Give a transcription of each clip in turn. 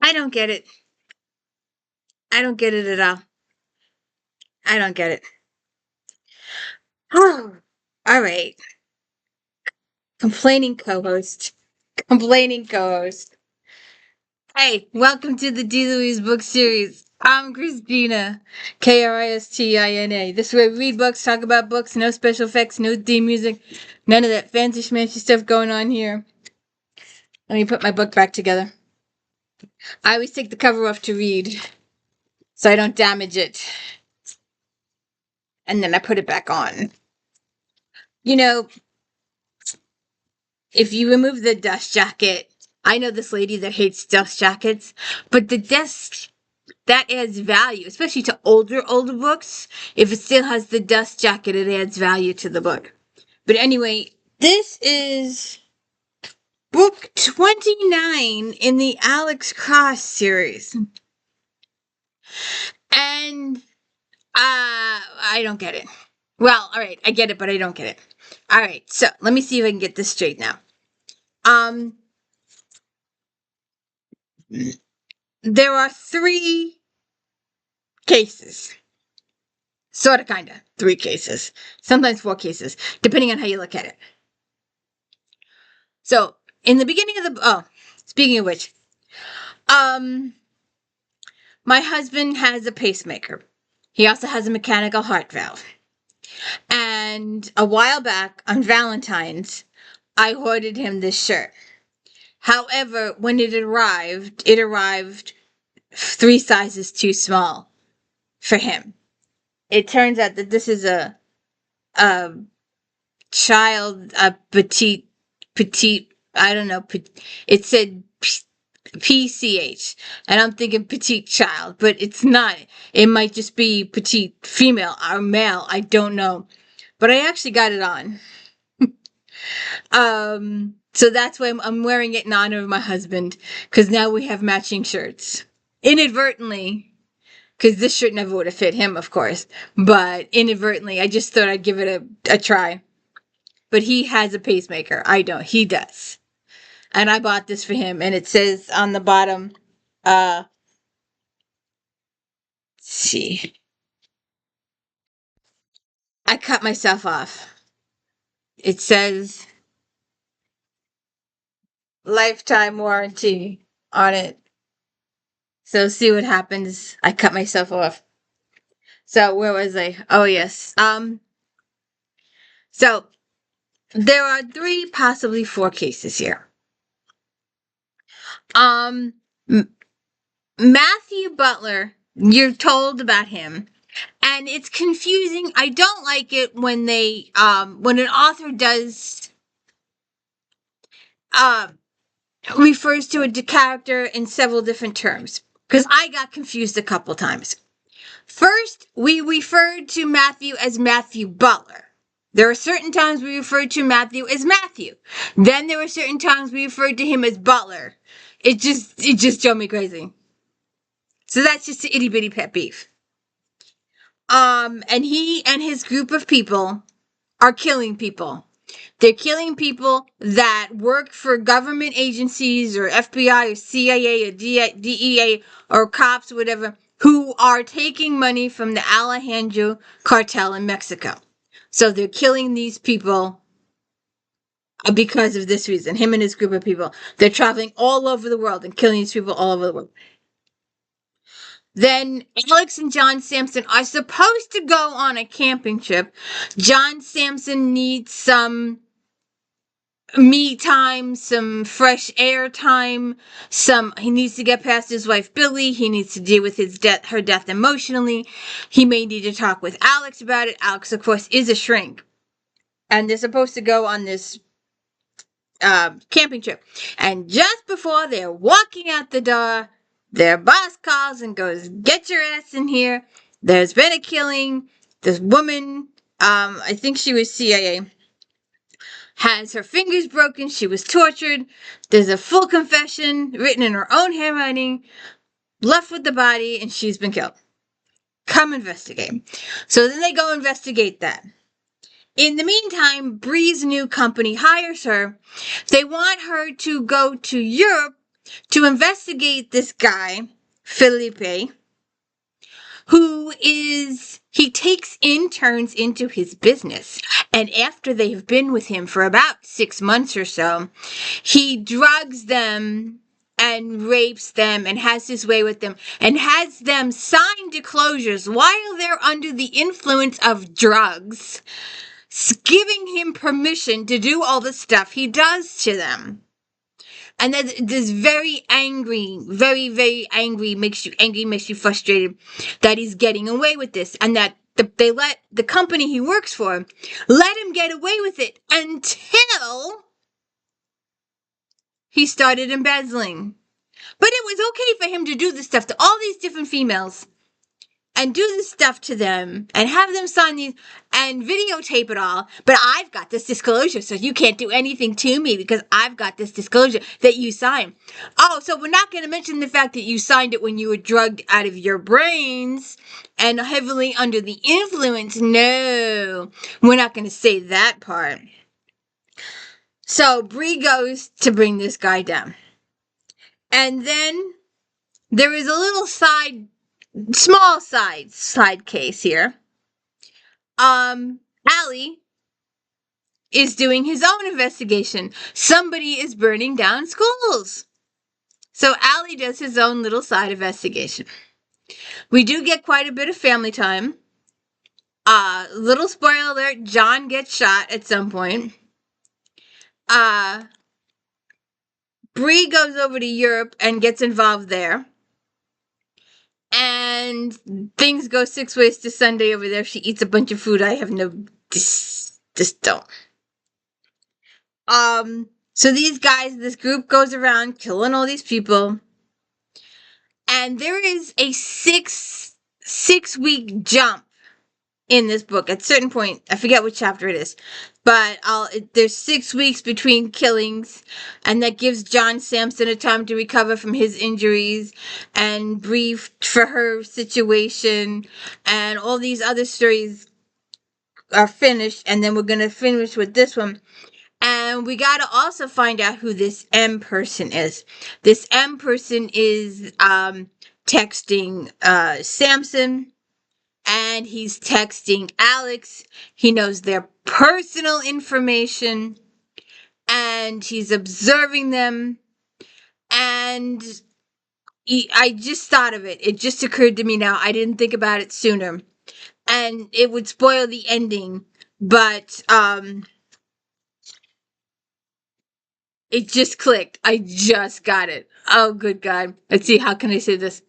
I don't get it. I don't get it at all. I don't get it. Oh, all right. Complaining co-host. Complaining co-host. Hey, welcome to the D. Louise book series. I'm Christina, Kristina. This is where we read books, talk about books, no special effects, no theme music, none of that fancy schmancy stuff going on here. Let me put my book back together. I always take the cover off to read, so I don't damage it. And then I put it back on. You know, if you remove the dust jacket, I know this lady that hates dust jackets, but the dust, that adds value, especially to older books. If it still has the dust jacket, it adds value to the book. But anyway, this is book 29 in the Alex Cross series. And I don't get it. Well, all right, I get it, but I don't get it. All right, so let me see if I can get this straight now. There are 3 cases. Sort of, kind of. 3 cases. Sometimes 4 cases, depending on how you look at it. So, in the beginning of the... speaking of which, my husband has a pacemaker. He also has a mechanical heart valve. And a while back, on Valentine's, I ordered him this shirt. However, when it arrived 3 sizes too small for him. It turns out that this is a child, a petite, I don't know, it said PCH, and I'm thinking petite child, but it's not. It might just be petite female or male, I don't know. But I actually got it on. So that's why I'm wearing it in honor of my husband, because now we have matching shirts. Inadvertently, because this shirt never would have fit him, of course, but inadvertently, I just thought I'd give it a try. But he has a pacemaker. I don't. He does. And I bought this for him, and it says on the bottom, let's see. I cut myself off. It says lifetime warranty on it. So see what happens. I cut myself off. So where was I? Oh yes. So there are 3, possibly 4 cases here. Matthew Butler, you're told about him, and it's confusing. I don't like it when they when an author does refers to a character in several different terms, because I got confused a couple times. First, we referred to Matthew as Matthew Butler. There are certain times we referred to Matthew as Matthew. Then there were certain times we referred to him as Butler. It just drove me crazy. So that's just an itty bitty pet beef. And he and his group of people are killing people. They're killing people that work for government agencies or FBI or CIA or DEA or cops or whatever, who are taking money from the Alejandro cartel in Mexico. So they're killing these people because of this reason. Him and his group of people. They're traveling all over the world and killing these people all over the world. Then Alex and John Sampson are supposed to go on a camping trip. John Sampson needs some me time, some fresh air time, he needs to get past his wife Billy, he needs to deal with her death emotionally. He may need to talk with Alex about it. Alex, of course, is a shrink. And they're supposed to go on this camping trip. And just before they're walking out the door, their boss calls and goes, "Get your ass in here. There's been a killing. This woman, I think she was CIA, has her fingers broken. She was tortured. There's a full confession written in her own handwriting, left with the body, and she's been killed. Come investigate." So then they go investigate that. In the meantime, Bree's new company hires her. They want her to go to Europe to investigate this guy, Felipe, he takes interns into his business. And after they have been with him for about 6 months or so, he drugs them and rapes them and has his way with them and has them sign disclosures while they're under the influence of drugs, giving him permission to do all the stuff he does to them. And then this very angry, very, very angry, makes you frustrated that he's getting away with this, and that they let the company he works for let him get away with it until he started embezzling. But it was okay for him to do this stuff to all these different females and do this stuff to them and have them sign these and videotape it all. But I've got this disclosure, so you can't do anything to me because I've got this disclosure that you signed. Oh, so we're not going to mention the fact that you signed it when you were drugged out of your brains and heavily under the influence. No, we're not going to say that part. So Bree goes to bring this guy down. And then there is a little small side case here. Allie is doing his own investigation. Somebody is burning down schools. So Allie does his own little side investigation. We do get quite a bit of family time. Little spoiler alert, John gets shot at some point. Bree goes over to Europe and gets involved there. And things go 6 ways to Sunday over there. She eats a bunch of food. I have no... Just don't. So these guys, this group goes around killing all these people. And there is a six-week jump in this book. At a certain point, I forget which chapter it is, but there's 6 weeks between killings, and that gives John Sampson a time to recover from his injuries and brief for her situation, and all these other stories are finished, and then we're going to finish with this one. And we got to also find out who this M person is. This M person is texting Samson, and he's texting Alex. He knows their personal information, and he's observing them. And I just thought of it. It just occurred to me now. I didn't think about it sooner. And it would spoil the ending, but it just clicked. I just got it. Oh, good God. Let's see. How can I say this?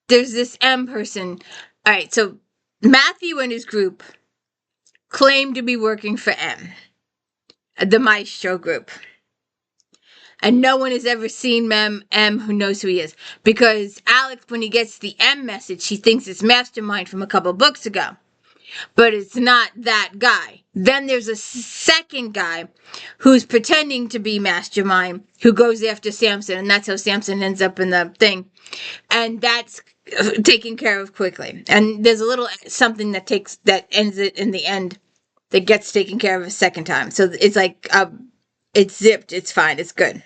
There's this M person. All right. So Matthew and his group claim to be working for M, the Maestro group. And no one has ever seen M who knows who he is. Because Alex, when he gets the M message, he thinks it's Mastermind from a couple books ago. But it's not that guy. Then there's a second guy who's pretending to be Mastermind, who goes after Samson, and that's how Samson ends up in the thing. And that's taken care of quickly. And there's a little something that ends it in the end that gets taken care of a second time. So it's like, it's zipped, it's fine, it's good.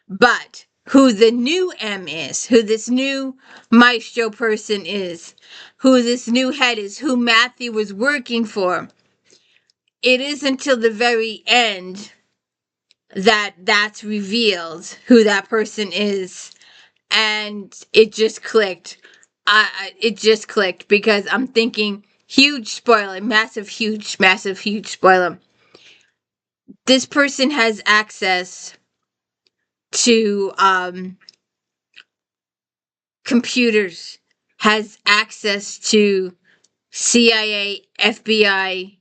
But who the new M is, who this new Maestro person is, who this new head is, who Matthew was working for, it is until the very end that's revealed who that person is. And it just clicked. It just clicked because I'm thinking, huge spoiler, massive, huge spoiler. This person has access to computers, has access to CIA, FBI,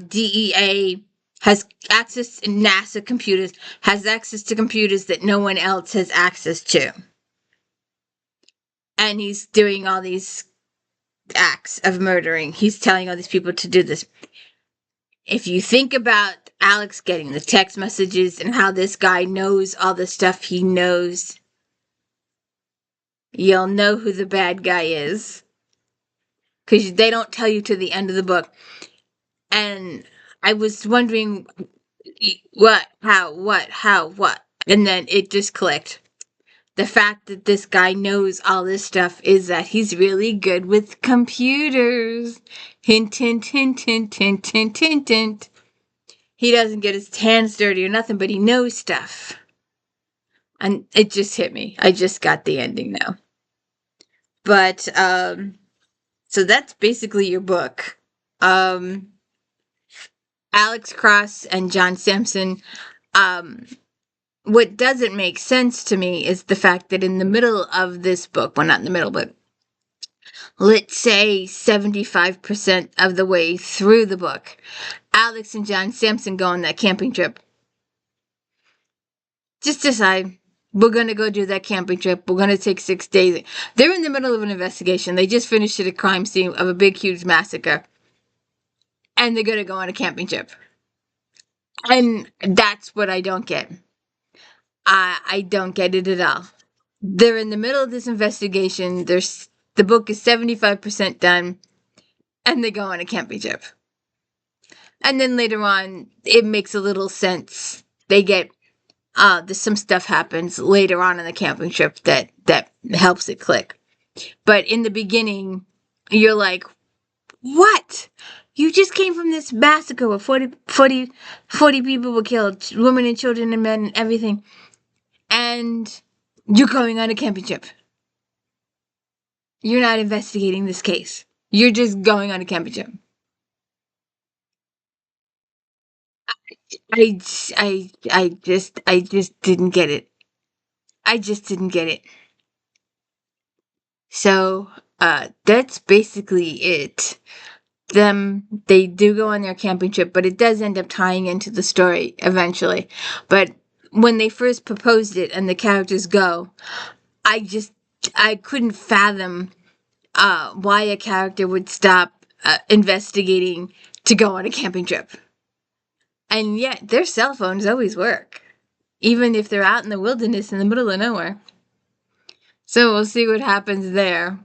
DEA, has access to NASA computers, has access to computers that no one else has access to. And he's doing all these acts of murdering. He's telling all these people to do this. If you think about Alex getting the text messages and how this guy knows all the stuff he knows, you'll know who the bad guy is. Because they don't tell you to the end of the book. And I was wondering, what? And then it just clicked. The fact that this guy knows all this stuff is that he's really good with computers. Hint, hint, hint, hint, hint, hint, hint, hint. He doesn't get his hands dirty or nothing, but he knows stuff. And it just hit me. I just got the ending now. But, so that's basically your book. Alex Cross and John Sampson. What doesn't make sense to me is the fact that in the middle of this book, well, not in the middle, but let's say 75% of the way through the book, Alex and John Sampson go on that camping trip. Just decide, we're going to go do that camping trip. We're going to take 6 days. They're in the middle of an investigation. They just finished at a crime scene of a big, huge massacre. And they're going to go on a camping trip. And that's what I don't get. I don't get it at all. They're in the middle of this investigation. The book is 75% done. And they go on a camping trip. And then later on, it makes a little sense. They get, some stuff happens later on in the camping trip that helps it click. But in the beginning, you're like, what? You just came from this massacre where 40 people were killed, women and children and men and everything. And you're going on a camping trip. You're not investigating this case. You're just going on a camping trip. I just didn't get it. I just didn't get it. So, that's basically it. They do go on their camping trip, but it does end up tying into the story eventually. But when they first proposed it and the characters go, I couldn't fathom why a character would stop investigating to go on a camping trip. And yet their cell phones always work, even if they're out in the wilderness in the middle of nowhere. So we'll see what happens there.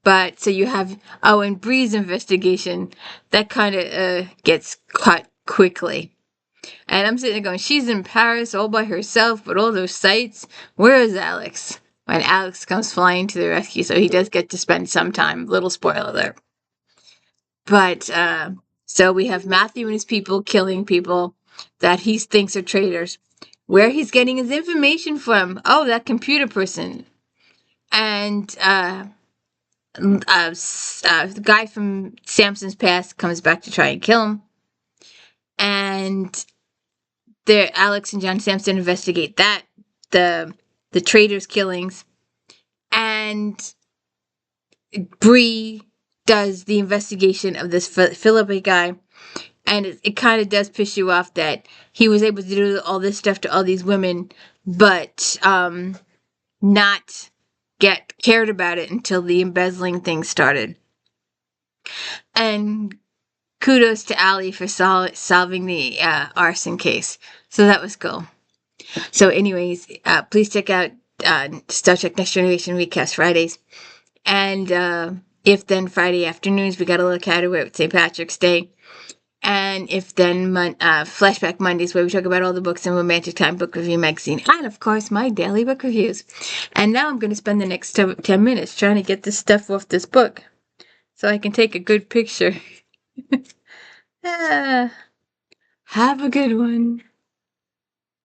But so you have, and Bree's investigation, that kind of gets cut quickly. And I'm sitting there going, she's in Paris all by herself with all those sights. Where is Alex? When Alex comes flying to the rescue, so he does get to spend some time. Little spoiler there. But, so we have Matthew and his people killing people that he thinks are traitors. Where he's getting his information from. Oh, that computer person. And, the guy from Samson's past comes back to try and kill him. And Alex and John Sampson investigate that, the traitors' killings. And Bree does the investigation of this Philippi guy. And it kind of does piss you off that he was able to do all this stuff to all these women, but not get cared about it until the embezzling thing started. And kudos to Allie for solving the arson case. So that was cool. So anyways, please check out Star Trek Next Generation Recast Fridays. And If Then Friday afternoons, we got a look at it with St. Patrick's Day. And If Then Flashback Mondays, where we talk about all the books in Romantic Time Book Review Magazine. And, of course, my daily book reviews. And now I'm going to spend the next 10 minutes trying to get this stuff off this book so I can take a good picture. Have a good one.